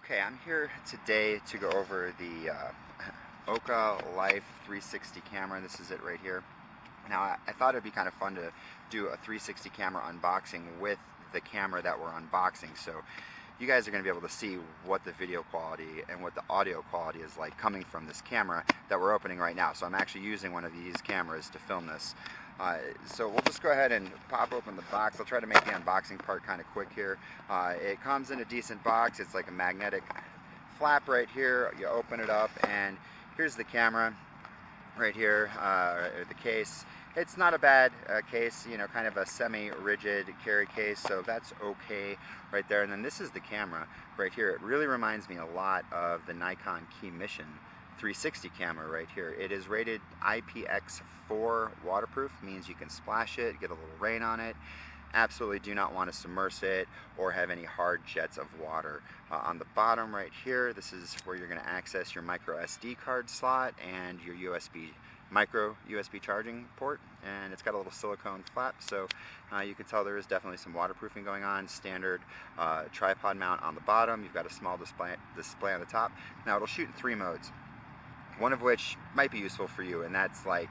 Okay, I'm here today to go over the Okaa Life 360 camera. This is it right here. Now, I thought it'd be kind of fun to do a 360 camera unboxing with the camera that we're unboxing. So you guys are going to be able to see what the video quality and what the audio quality is like coming from this camera that we're opening right now. So I'm actually using one of these cameras to film this. So we'll just go ahead and pop open the box. I'll try to make the unboxing part kind of quick here. It comes in a decent box. It's like a magnetic flap right here. You open it up and here's the camera right here, the case. It's not a bad case, you know, kind of a semi-rigid carry case, so that's okay right there. And then this is the camera right here. It really reminds me a lot of the Nikon Key Mission 360 camera right here. It is rated IPX4 waterproof, means you can splash it, get a little rain on it. Absolutely do not want to submerge it or have any hard jets of water. On the bottom right here, this is where you're going to access your micro SD card slot and your micro USB charging port, and it's got a little silicone flap, so you can tell there is definitely some waterproofing going on. Standard tripod mount on the bottom. You've got a small display on the top. Now it'll shoot in 3 modes, one of which might be useful for you, and that's like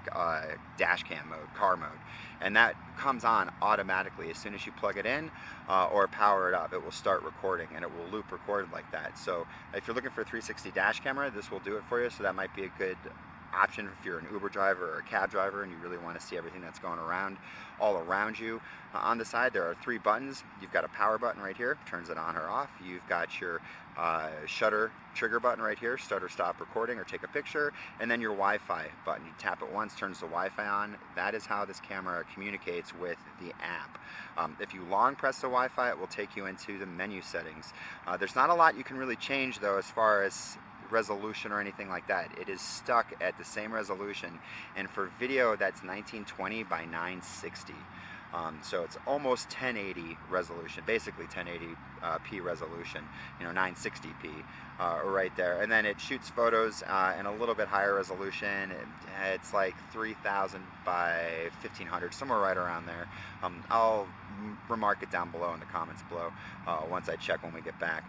dash cam mode, car mode, and that comes on automatically as soon as you plug it in or power it up. It will start recording and it will loop record like that. So if you're looking for a 360 dash camera, this will do it for you. So that might be a good option if you're an Uber driver or a cab driver and you really want to see everything that's going around all around you. On the side there are 3 buttons. You've got a power button right here, turns it on or off. You've got your shutter trigger button right here, start or stop recording or take a picture, and then your Wi-Fi button. You tap it once, turns the Wi-Fi on. That is how this camera communicates with the app. If you long press the Wi-Fi, it will take you into the menu settings. There's not a lot you can really change though as far as resolution or anything like that. It is stuck at the same resolution, and for video that's 1920 by 960. So it's almost 1080 resolution, basically 1080p resolution, you know, 960p right there. And then it shoots photos in a little bit higher resolution. It's like 3000 by 1500, somewhere right around there. I'll remark it down below in the comments below once I check when we get back.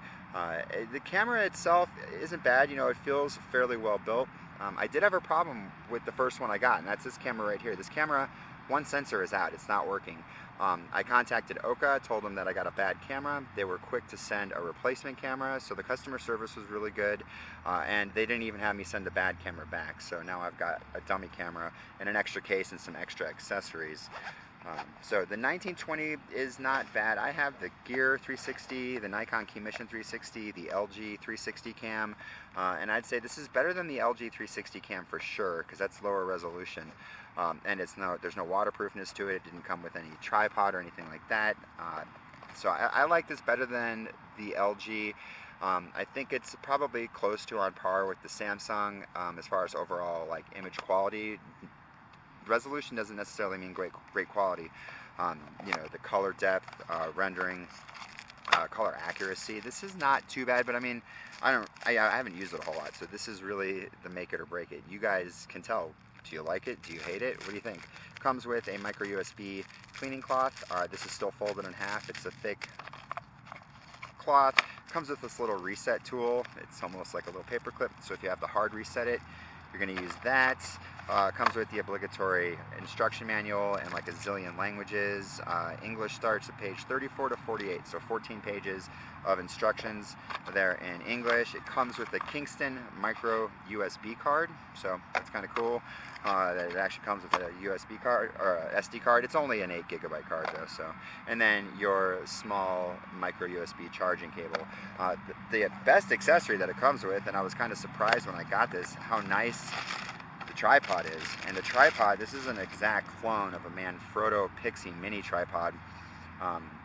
The camera itself isn't bad, you know, it feels fairly well built. I did have a problem with the first one I got, and that's this camera right here. This camera, one sensor is out, it's not working. I contacted Okaa, told them that I got a bad camera. They were quick to send a replacement camera, so the customer service was really good, and they didn't even have me send the bad camera back. So now I've got a dummy camera and an extra case and some extra accessories. So the 1920 is not bad. I have the Gear 360, the Nikon Key Mission 360, the LG 360 cam, and I'd say this is better than the LG 360 cam for sure, because that's lower resolution, and there's no waterproofness to it. It didn't come with any tripod or anything like that. So I like this better than the LG. I think it's probably close to on par with the Samsung as far as overall like image quality. Resolution doesn't necessarily mean great quality. You know, the color depth, rendering, color accuracy. This is not too bad, but I mean, I haven't used it a whole lot, so this is really the make it or break it. You guys can tell. Do you like it? Do you hate it? What do you think? Comes with a micro USB cleaning cloth. This is still folded in half. It's a thick cloth. Comes with this little reset tool. It's almost like a little paper clip, so if you have to hard reset it, you're going to use that. Comes with the obligatory instruction manual and like a zillion languages. English starts at page 34 to 48, so 14 pages of instructions there in English. It comes with a Kingston micro USB card, so that's kind of cool. That it actually comes with a USB card or a SD card. It's only an 8GB card though, so. And then your small micro USB charging cable. The best accessory that it comes with, and I was kind of surprised when I got this, how nice the tripod is. And the tripod, this is an exact clone of a Manfrotto Pixie mini tripod.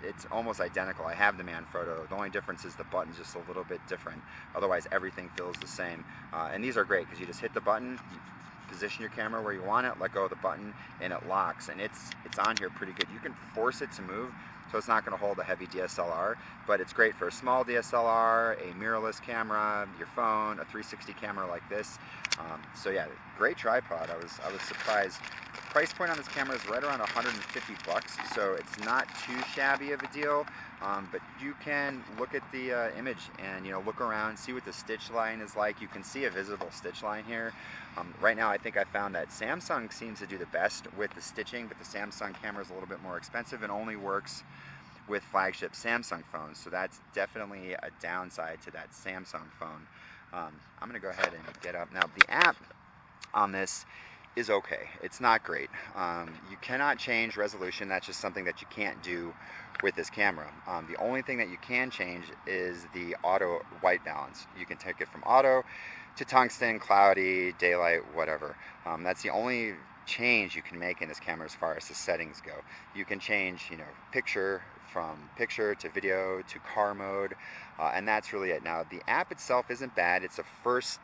It's almost identical. I have the Manfrotto. The only difference is the button's just a little bit different. Otherwise everything feels the same. And these are great because you just hit the button, you position your camera where you want it, let go of the button, and it locks. And it's on here pretty good. You can force it to move, so it's not going to hold a heavy DSLR, but it's great for a small DSLR, a mirrorless camera, your phone, a 360 camera like this. So yeah, great tripod. I was surprised price point on this camera is right around 150 bucks, so it's not too shabby of a deal. But you can look at the image and look around, see what the stitch line is like. You can see a visible stitch line here. Right now I think I found that Samsung seems to do the best with the stitching, but the Samsung camera is a little bit more expensive and only works with flagship Samsung phones, so that's definitely a downside to that Samsung phone. I'm going to go ahead and get up. Now the app on this is okay. It's not great. You cannot change resolution. That's just something that you can't do with this camera. The only thing that you can change is the auto white balance. You can take it from auto to tungsten, cloudy, daylight, whatever. That's the only change you can make in this camera as far as the settings go. You can change, picture from picture to video to car mode, and that's really it. Now the app itself isn't bad. It's a first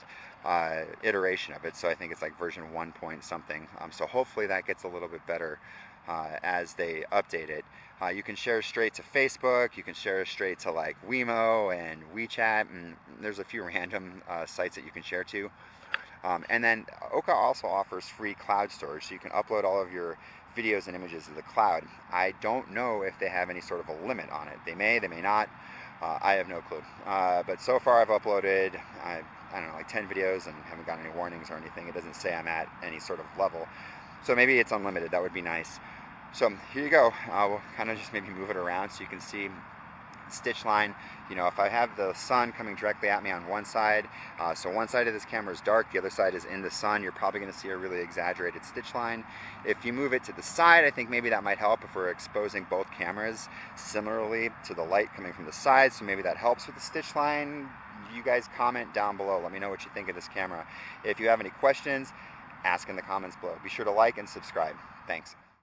iteration of it, so I think it's like version 1 point something. So hopefully that gets a little bit better as they update it. You can share straight to Facebook, you can share straight to like Wemo and WeChat, and there's a few random sites that you can share to. And then Okaa also offers free cloud storage, so you can upload all of your videos and images to the cloud. I don't know if they have any sort of a limit on it. They may not. I have no clue. But so far I've uploaded, I don't know, like 10 videos and haven't gotten any warnings or anything. It doesn't say I'm at any sort of level. So maybe it's unlimited. That would be nice. So here you go. We'll kind of just maybe move it around so you can see stitch line. If I have the sun coming directly at me on one side, so one side of this camera is dark, the other side is in the sun, you're probably going to see a really exaggerated stitch line. If you move it to the side, I think maybe that might help if we're exposing both cameras similarly to the light coming from the side, so maybe that helps with the stitch line. You guys comment down below. Let me know what you think of this camera. If you have any questions, ask in the comments below. Be sure to like and subscribe. Thanks.